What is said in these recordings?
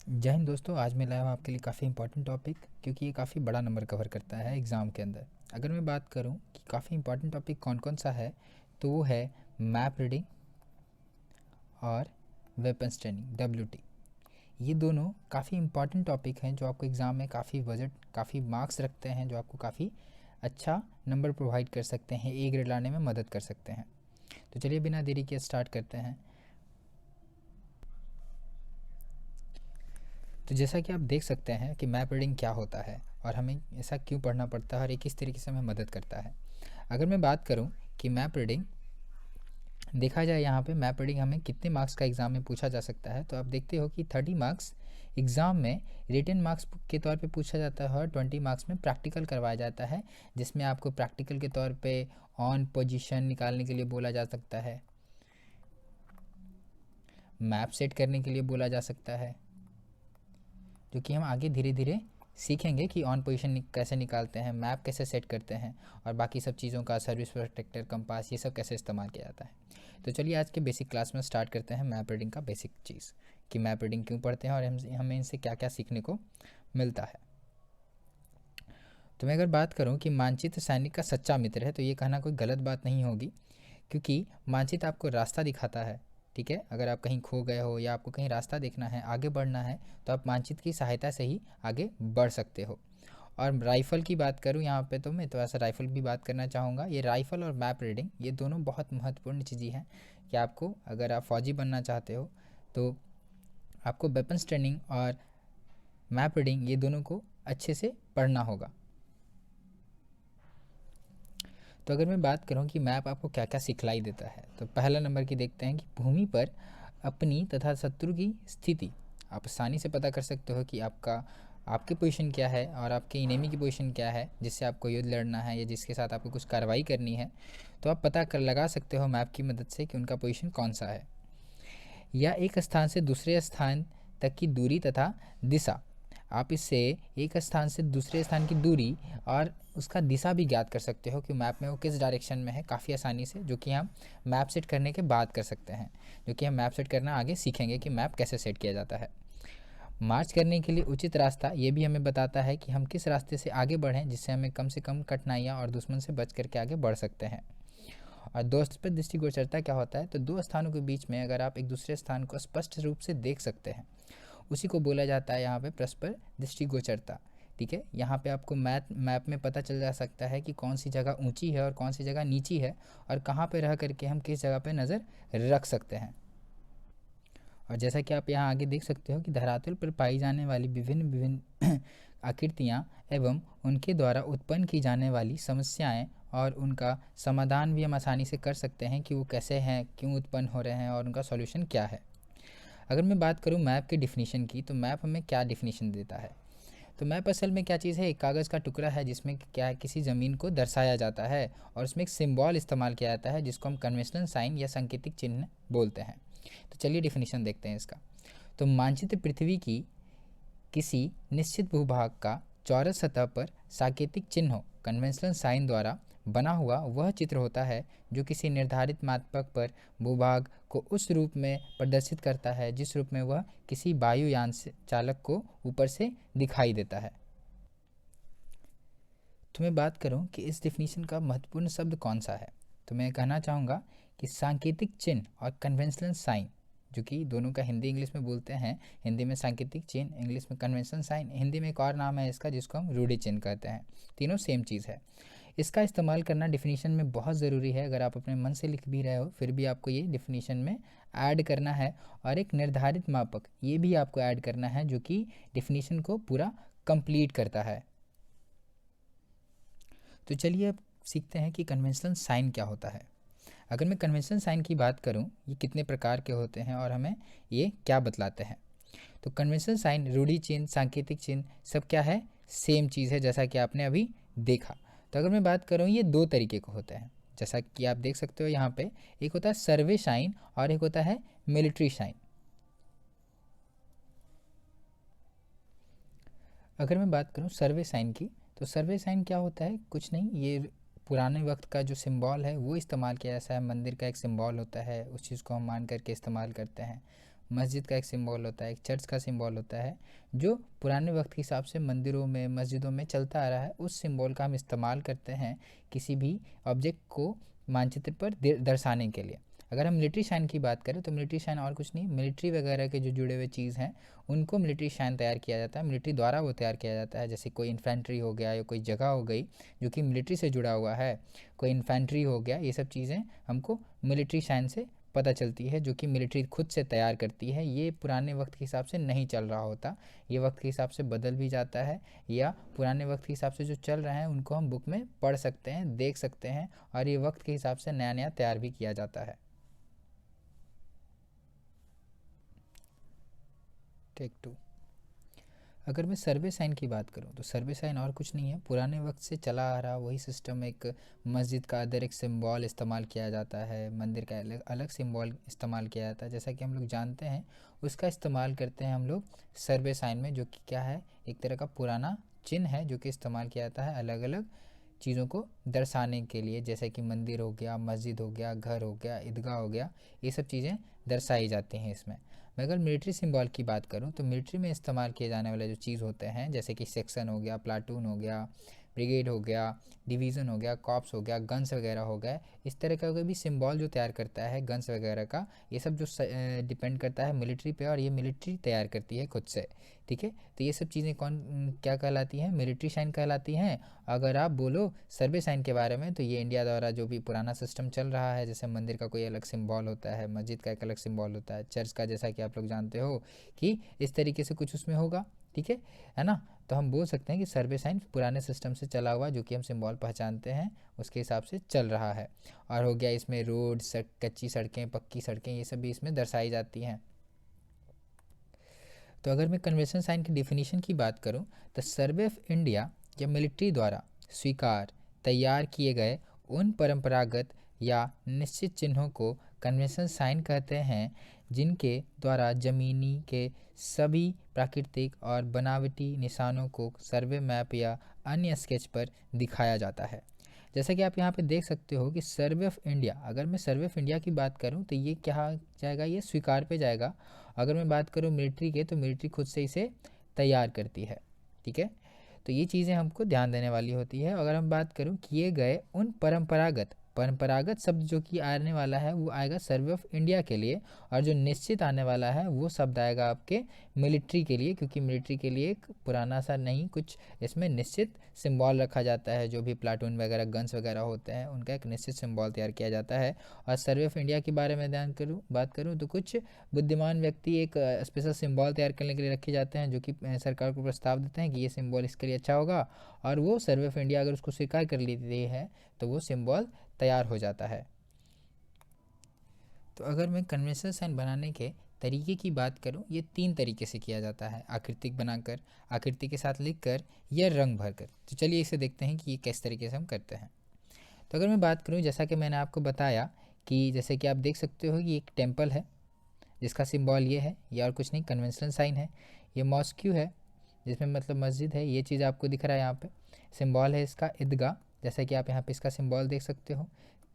जय हिंद दोस्तों। आज मैं लाया हूँ आपके लिए काफ़ी इंपॉर्टेंट टॉपिक, क्योंकि ये काफ़ी बड़ा नंबर कवर करता है एग्ज़ाम के अंदर। अगर मैं बात करूँ कि काफ़ी इंपॉर्टेंट टॉपिक कौन कौन सा है, तो वो है मैप रीडिंग और वेपन स्टैंडिंग WT। ये दोनों काफ़ी इंपॉर्टेंट टॉपिक हैं जो आपको एग्ज़ाम में काफ़ी मार्क्स रखते हैं, जो आपको काफ़ी अच्छा नंबर प्रोवाइड कर सकते हैं, ए ग्रेड लाने में मदद कर सकते हैं। तो चलिए बिना देरी के स्टार्ट करते हैं। तो जैसा कि आप देख सकते हैं कि मैप रीडिंग क्या होता है और हमें ऐसा क्यों पढ़ना पड़ता है और ये किस तरीके से हमें मदद करता है। अगर मैं बात करूं कि मैप रीडिंग देखा जाए, यहाँ पे मैप रीडिंग हमें कितने मार्क्स का एग्ज़ाम में पूछा जा सकता है, तो आप देखते हो कि 30 मार्क्स एग्ज़ाम में रिटन मार्क्स के तौर पे पूछा जाता है और 20 मार्क्स में प्रैक्टिकल करवाया जाता है, जिसमें आपको प्रैक्टिकल के तौर पे ऑन पोजीशन निकालने के लिए बोला जा सकता है, मैप सेट करने के लिए बोला जा सकता है, जो कि हम आगे धीरे धीरे सीखेंगे कि ऑन पोजीशन कैसे निकालते हैं, मैप कैसे सेट करते हैं और बाकी सब चीज़ों का सर्विस प्रोटेक्टर, कंपास, ये सब कैसे इस्तेमाल किया जाता है। तो चलिए आज के बेसिक क्लास में स्टार्ट करते हैं मैप रीडिंग का बेसिक चीज़, कि मैप रीडिंग क्यों पढ़ते हैं और हमें इनसे क्या क्या सीखने को मिलता है। तो मैं अगर बात करूँ कि मानचित्र सैनिक का सच्चा मित्र है, तो ये कहना कोई गलत बात नहीं होगी, क्योंकि मानचित्र आपको रास्ता दिखाता है। ठीक है, अगर आप कहीं खो गए हो या आपको कहीं रास्ता देखना है, आगे बढ़ना है, तो आप मानचित्र की सहायता से ही आगे बढ़ सकते हो। और राइफ़ल की बात करूँ यहाँ पे, तो मैं तो ऐसा राइफ़ल भी बात करना चाहूँगा। ये राइफ़ल और मैप रीडिंग ये दोनों बहुत महत्वपूर्ण चीज़ें हैं कि आपको, अगर आप फ़ौजी बनना चाहते हो, तो आपको वेपन स्टैंडिंग और मैप रीडिंग ये दोनों को अच्छे से पढ़ना होगा। तो अगर मैं बात करूं कि मैप आपको क्या क्या सिखलाई देता है, तो पहला नंबर की देखते हैं कि भूमि पर अपनी तथा शत्रु की स्थिति आप आसानी से पता कर सकते हो कि आपकी पोजीशन क्या है और आपके इनेमी की पोजीशन क्या है, जिससे आपको युद्ध लड़ना है या जिसके साथ आपको कुछ कार्रवाई करनी है, तो आप पता कर लगा सकते हो मैप की मदद से कि उनका पोजीशन कौन सा है। या एक स्थान से दूसरे स्थान तक की दूरी तथा दिशा, आप इससे एक स्थान से दूसरे स्थान की दूरी और उसका दिशा भी ज्ञात कर सकते हो कि मैप में वो किस डायरेक्शन में है, काफ़ी आसानी से, जो कि हम मैप सेट करने के बाद कर सकते हैं, जो कि हम मैप सेट करना आगे सीखेंगे कि मैप कैसे सेट किया जाता है। मार्च करने के लिए उचित रास्ता ये भी हमें बताता है कि हम किस रास्ते से आगे बढ़ें, जिससे हमें कम से कम कठिनाइयाँ और दुश्मन से बच करके आगे बढ़ सकते हैं। और दोस्त पर दृष्टिगोचरता क्या होता है, तो दो स्थानों के बीच में अगर आप एक दूसरे स्थान को स्पष्ट रूप से देख सकते हैं, उसी को बोला जाता है यहाँ पे परस्पर दृष्टिगोचरता। ठीक है, यहाँ पे आपको मैप में पता चल जा सकता है कि कौन सी जगह ऊंची है और कौन सी जगह नीची है, और कहाँ पे रह करके हम किस जगह पे नज़र रख सकते हैं। और जैसा कि आप यहाँ आगे देख सकते हो कि धरातल पर पाई जाने वाली विभिन्न विभिन्न आकृतियाँ एवं उनके द्वारा उत्पन्न की जाने वाली समस्याएं और उनका समाधान भी हम आसानी से कर सकते हैं कि वो कैसे हैं, क्यों उत्पन्न हो रहे हैं और उनका सॉल्यूशन क्या है। अगर मैं बात करूँ मैप के डिफिनीशन की, तो मैप हमें क्या डिफिनीशन देता है, तो मैप असल में क्या चीज़ है, एक कागज़ का टुकड़ा है जिसमें क्या है, किसी ज़मीन को दर्शाया जाता है और उसमें एक सिंबल इस्तेमाल किया जाता है जिसको हम कन्वेंशनल साइन या सांकेतिक चिन्ह बोलते हैं। तो चलिए डिफिनीशन देखते हैं इसका। तो मानचित्र पृथ्वी की किसी निश्चित भूभाग का चौरस सतह पर सांकेतिक चिन्हों कन्वेंशनल साइन द्वारा बना हुआ वह चित्र होता है जो किसी निर्धारित मापक पर भूभाग को उस रूप में प्रदर्शित करता है जिस रूप में वह किसी वायुयान चालक को ऊपर से दिखाई देता है। तो मैं बात करूं कि इस डिफिनीशन का महत्वपूर्ण शब्द कौन सा है, तो मैं कहना चाहूँगा कि सांकेतिक चिन्ह और कन्वेंशनल साइन, जो कि दोनों का हिंदी इंग्लिश में बोलते हैं, हिंदी में सांकेतिक चिन्ह, इंग्लिश में कन्वेंशनल साइन, हिंदी में एक और नाम है इसका जिसको हम रूढ़ि चिन्ह कहते हैं, तीनों सेम चीज़ है। इसका इस्तेमाल करना डिफिनीशन में बहुत ज़रूरी है। अगर आप अपने मन से लिख भी रहे हो फिर भी आपको ये डिफिनीशन में ऐड करना है, और एक निर्धारित मापक ये भी आपको ऐड करना है जो कि डिफिनीशन को पूरा कंप्लीट करता है। तो चलिए अब सीखते हैं कि कन्वेंशनल साइन क्या होता है। अगर मैं कन्वेंशनल साइन की बात करूं, ये कितने प्रकार के होते हैं और हमें ये क्या बतलाते हैं, तो कन्वेंशनल साइन, रूढ़ि चिन्ह, सांकेतिक चिन्ह सब क्या है, सेम चीज़ है, जैसा कि आपने अभी देखा। तो अगर मैं बात करूं, ये दो तरीके के होते हैं, जैसा कि आप देख सकते हो यहाँ पे, एक होता है सर्वे साइन और एक होता है मिलिट्री साइन। अगर मैं बात करूं सर्वे साइन की, तो सर्वे साइन क्या होता है, कुछ नहीं, ये पुराने वक्त का जो सिंबल है वो इस्तेमाल किया, जैसा है मंदिर का एक सिंबल होता है, उस चीज़ को हम मान करके इस्तेमाल करते हैं। मस्जिद का एक सिंबल होता है, एक चर्च का सिंबल होता है, जो पुराने वक्त के हिसाब से मंदिरों में, मस्जिदों में चलता आ रहा है। उस सिंबल का हम इस्तेमाल करते हैं किसी भी ऑब्जेक्ट को मानचित्र पर दर्शाने के लिए। अगर हम मिलिट्री साइन की बात करें तो मिलिट्री साइन और कुछ नहीं, मिलिट्री वगैरह के जो जुड़े हुए चीज़ हैं उनको मिलिट्री साइन तैयार किया जाता है, मिलिट्री द्वारा वो तैयार किया जाता है। जैसे कोई इन्फेंट्री हो गया या कोई जगह हो गई जो कि मिलिट्री से जुड़ा हुआ है, कोई इन्फेंट्री हो गया, ये सब चीज़ें हमको मिलिट्री साइन से पता चलती है, जो कि मिलिट्री खुद से तैयार करती है। ये पुराने वक्त के हिसाब से नहीं चल रहा होता, ये वक्त के हिसाब से बदल भी जाता है, या पुराने वक्त के हिसाब से जो चल रहा है उनको हम बुक में पढ़ सकते हैं, देख सकते हैं, और ये वक्त के हिसाब से नया नया तैयार भी किया जाता है। टेक 2। अगर मैं सर्वे साइन की बात करूं तो सर्वे साइन और कुछ नहीं है, पुराने वक्त से चला आ रहा वही सिस्टम। एक मस्जिद का अदर एक सिंबल इस्तेमाल किया जाता है, मंदिर का अलग अलग सिंबल इस्तेमाल किया जाता है, जैसा कि हम लोग जानते हैं उसका इस्तेमाल करते हैं हम लोग सर्वे साइन में, जो कि क्या है, एक तरह का पुराना चिन्ह है जो कि इस्तेमाल किया जाता है अलग अलग चीज़ों को दर्शाने के लिए, जैसे कि मंदिर हो गया, मस्जिद हो गया, घर हो गया, ईदगाह हो गया, ये सब चीज़ें दर्शाई जाती हैं इसमें। मैं अगर मिलिट्री सिंबल की बात करूं तो मिलिट्री में इस्तेमाल किए जाने वाले जो चीज़ होते हैं, जैसे कि सेक्शन हो गया, प्लाटून हो गया, ब्रिगेड हो गया, डिवीज़न हो गया, कॉप्स हो गया, गन्स वगैरह हो गए, इस तरह का कोई भी सिंबल जो तैयार करता है गन्स वगैरह का, ये सब जो डिपेंड करता है मिलिट्री पे, और ये मिलिट्री तैयार करती है खुद से। ठीक है, तो ये सब चीज़ें कौन क्या कहलाती हैं, मिलिट्री साइन कहलाती हैं। अगर आप बोलो सर्वे साइन के बारे में तो ये इंडिया द्वारा जो भी पुराना सिस्टम चल रहा है, जैसे मंदिर का कोई अलग सिंबल होता है, मस्जिद का एक अलग सिंबल होता है, चर्च का जैसा कि आप लोग जानते हो कि इस तरीके से कुछ उसमें होगा। ठीक है ना, तो हम बोल सकते हैं कि सर्वे साइन पुराने सिस्टम से चला हुआ, जो कि हम सिंबल पहचानते हैं उसके हिसाब से चल रहा है। और हो गया इसमें रोड, कच्ची सड़कें, पक्की सड़कें, ये सब भी इसमें दर्शाई जाती हैं। तो अगर मैं कन्वेंशन साइन की डिफिनीशन की बात करूं तो सर्वे ऑफ इंडिया या मिलिट्री द्वारा स्वीकार तैयार किए गए उन परंपरागत या निश्चित चिन्हों को कन्वेंशन साइन कहते हैं, जिनके द्वारा ज़मीनी के सभी प्राकृतिक और बनावटी निशानों को सर्वे मैप या अन्य स्केच पर दिखाया जाता है। जैसा कि आप यहाँ पे देख सकते हो कि सर्वे ऑफ इंडिया, अगर मैं सर्वे ऑफ इंडिया की बात करूँ तो ये क्या जाएगा, ये स्वीकार पे जाएगा। अगर मैं बात करूँ मिलिट्री के तो मिलिट्री खुद से इसे तैयार करती है। ठीक है, तो ये चीज़ें हमको ध्यान देने वाली होती है। अगर हम बात करूँ किए गए उन परंपरागत शब्द जो कि आने वाला है वो आएगा सर्वे ऑफ इंडिया के लिए, और जो निश्चित आने वाला है वो शब्द आएगा आपके मिलिट्री के लिए, क्योंकि मिलिट्री के लिए एक पुराना सा नहीं, कुछ इसमें निश्चित सिंबल रखा जाता है। जो भी प्लाटून वगैरह, गन्स वगैरह होते हैं उनका एक निश्चित सिंबल तैयार किया जाता है। और सर्वे ऑफ इंडिया के बारे में बात करूँ तो कुछ बुद्धिमान व्यक्ति एक स्पेशल सिंबल तैयार करने के लिए रखे जाते हैं, जो कि सरकार को प्रस्ताव देते हैं कि ये सिंबल इसके लिए अच्छा होगा, और वो सर्वे ऑफ इंडिया अगर उसको स्वीकार कर लेती है तो वो सिंबल तैयार हो जाता है। तो अगर मैं कन्वेंशन साइन बनाने के तरीके की बात करूं, ये 3 तरीके से किया जाता है, आकृतिक बनाकर, आकृति के साथ लिखकर, या रंग भरकर। तो चलिए इसे देखते हैं कि ये किस तरीके से हम करते हैं। तो अगर मैं बात करूं, जैसा कि मैंने आपको बताया कि जैसे कि आप देख सकते हो कि एक टेम्पल है जिसका सिंबल ये है, ये और कुछ नहीं कन्वेंशनल साइन है। ये मॉस्क्यू है जिसमें मतलब मस्जिद है, ये चीज़ आपको दिख रहा है यहाँ पे। सिंबल है इसका ईदगाह, जैसा कि आप यहाँ पे इसका सिंबल देख सकते हो।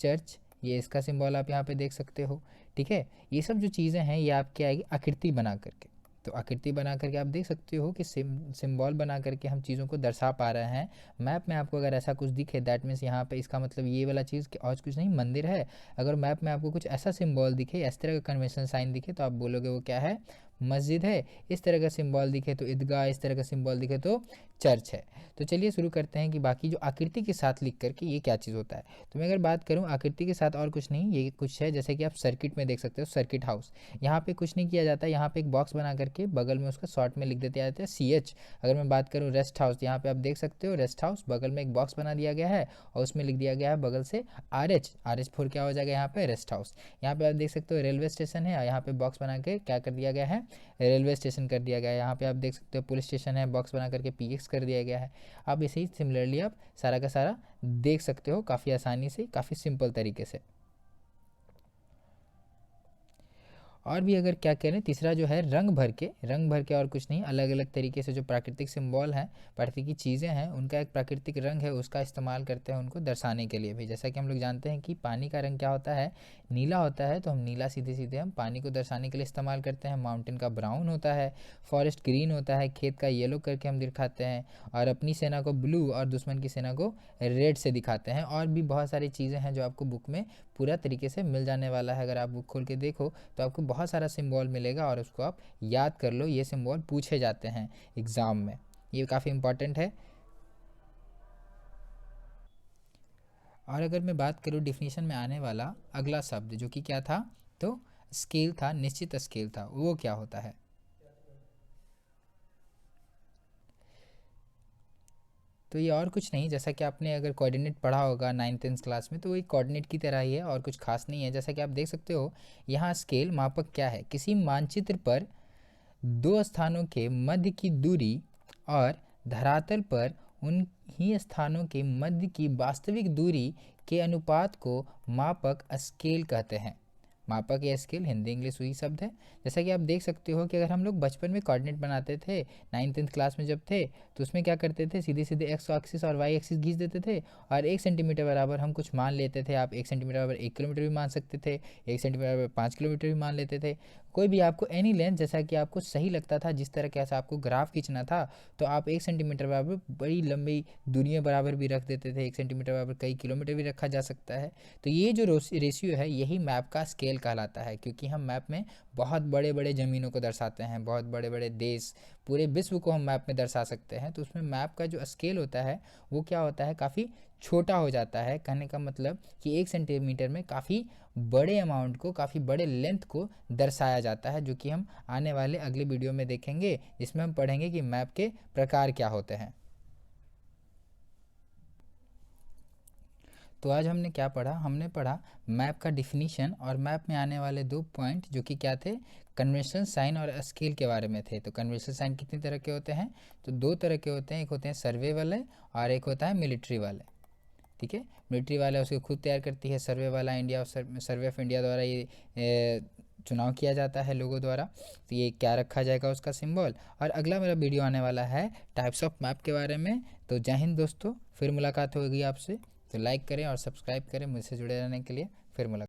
चर्च, ये इसका सिंबल आप यहाँ पे देख सकते हो। ठीक है, ये सब जो चीज़ें हैं ये आपकी आएगी आकृति बना करके। तो आकृति बना करके आप देख सकते हो कि सिंबल बना करके हम चीज़ों को दर्शा पा रहे हैं। मैप में आपको अगर ऐसा कुछ दिखे, दैट मीन्स यहाँ पे इसका मतलब ये वाला चीज़ और कुछ नहीं, मंदिर है। अगर मैप में आपको कुछ ऐसा सिंबल दिखे, इस तरह का कन्वेंशन साइन दिखे, तो आप बोलोगे वो क्या है, मस्जिद है। इस तरह का सिंबल दिखे तो ईदगाह, इस तरह का सिंबल दिखे तो चर्च है। तो चलिए शुरू करते हैं कि बाकी जो आकृति के साथ लिख करके ये क्या चीज़ होता है। तो मैं अगर बात करूँ आकृति के साथ और कुछ नहीं, ये कुछ है जैसे कि आप सर्किट में देख सकते हो, सर्किट हाउस। यहाँ पे कुछ नहीं किया जाता है, यहाँ पे एक बॉक्स बना करके बगल में उसका शॉर्ट में लिख देते जाते हैं CH। अगर मैं बात करूँ रेस्ट हाउस, यहाँ पे आप देख सकते हो रेस्ट हाउस, बगल में एक बॉक्स बना दिया गया है और उसमें लिख दिया गया है बगल से RH फोर क्या हो जाएगा यहाँ पे, रेस्ट हाउस। यहाँ पे आप देख सकते हो रेलवे स्टेशन है, यहाँ पे बॉक्स बना के क्या कर दिया गया है, रेलवे स्टेशन कर दिया गया है। यहाँ पे आप देख सकते हो पुलिस स्टेशन है, बॉक्स बना करके PX कर दिया गया है। अब इसे ही सिमिलरली आप सारा का सारा देख सकते हो काफ़ी आसानी से, काफ़ी सिंपल तरीके से। और भी अगर क्या करें, तीसरा जो है रंग भर के और कुछ नहीं, अलग अलग तरीके से जो प्राकृतिक सिंबल हैं, प्राकृतिक चीज़ें हैं, उनका एक प्राकृतिक रंग है, उसका इस्तेमाल करते हैं उनको दर्शाने के लिए भी। जैसा कि हम लोग जानते हैं कि पानी का रंग क्या होता है, नीला होता है, तो हम नीला सीधे सीधे हम पानी को दर्शाने के लिए इस्तेमाल करते हैं। माउंटेन का ब्राउन होता है, फॉरेस्ट ग्रीन होता है, खेत का येलो करके हम दिखाते हैं, और अपनी सेना को ब्लू और दुश्मन की सेना को रेड से दिखाते हैं। और भी बहुत सारी चीज़ें हैं जो आपको बुक में पूरा तरीके से मिल जाने वाला है। अगर आप बुक खोल के देखो तो आपको बहुत सारा सिंबल मिलेगा और उसको आप याद कर लो, ये सिंबल पूछे जाते हैं एग्ज़ाम में, ये काफ़ी इंपॉर्टेंट है। और अगर मैं बात करूँ डिफिनीशन में आने वाला अगला शब्द जो कि क्या था, तो स्केल था, निश्चित स्केल था, वो क्या होता है? तो ये और कुछ नहीं, जैसा कि आपने अगर कोऑर्डिनेट पढ़ा होगा 9th-10th क्लास में, तो वो एक कोऑर्डिनेट की तरह ही है और कुछ खास नहीं है। जैसा कि आप देख सकते हो यहाँ स्केल मापक क्या है, किसी मानचित्र पर दो स्थानों के मध्य की दूरी और धरातल पर उन ही स्थानों के मध्य की वास्तविक दूरी के अनुपात को मापक स्केल कहते हैं। मापक या स्केल हिंदी इंग्लिश वही शब्द है। जैसा कि आप देख सकते हो कि अगर हम लोग बचपन में कोऑर्डिनेट बनाते थे 9th-10th क्लास में जब थे, तो उसमें क्या करते थे, सीधे सीधे एक्स एक्सिस और वाई एक्सिस खींच देते थे, और 1 सेंटीमीटर बराबर हम कुछ मान लेते थे। आप 1 सेंटीमीटर बराबर 1 किलोमीटर भी मान सकते थे, 1 सेंटीमीटर बराबर 5 किलोमीटर भी मान लेते थे। कोई भी आपको एनी लेंथ जैसा कि आपको सही लगता था, जिस तरह कैसा आपको ग्राफ खींचना था, तो आप 1 सेंटीमीटर बराबर बड़ी लंबी दूरियाँ बराबर भी रख देते थे, 1 सेंटीमीटर बराबर कई किलोमीटर भी रखा जा सकता है। तो ये जो रेशियो है यही मैप का स्केल कहलाता है, क्योंकि हम मैप में बहुत बड़े बड़े ज़मीनों को दर्शाते हैं, बहुत बड़े बड़े देश, पूरे विश्व को हम मैप में दर्शा सकते हैं। तो उसमें मैप का जो स्केल होता है वो क्या होता है, काफ़ी छोटा हो जाता है। कहने का मतलब कि 1 सेंटीमीटर में काफ़ी बड़े अमाउंट को, काफ़ी बड़े लेंथ को दर्शाया जाता है, जो कि हम आने वाले अगले वीडियो में देखेंगे, जिसमें हम पढ़ेंगे कि मैप के प्रकार क्या होते हैं। तो आज हमने क्या पढ़ा, हमने पढ़ा मैप का डिफिनीशन और मैप में आने वाले 2 पॉइंट जो कि क्या थे, कन्वेंशन साइन और स्केल के बारे में थे। तो कन्वेंशन साइन कितनी तरह के होते हैं, तो 2 तरह के होते हैं, एक होते हैं सर्वे वाले और एक होता है मिलिट्री वाले। ठीक है, मिलिट्री वाला उसको खुद तैयार करती है, सर्वे वाला इंडिया सर्वे ऑफ इंडिया द्वारा ये चुनाव किया जाता है लोगों द्वारा। तो ये क्या रखा जाएगा उसका सिंबल। और अगला मेरा वीडियो आने वाला है टाइप्स ऑफ मैप के बारे में। तो जय हिंद दोस्तों, फिर मुलाकात होगी आपसे। तो लाइक करें और सब्सक्राइब करें मुझसे जुड़े रहने के लिए। फिर मुलाकात।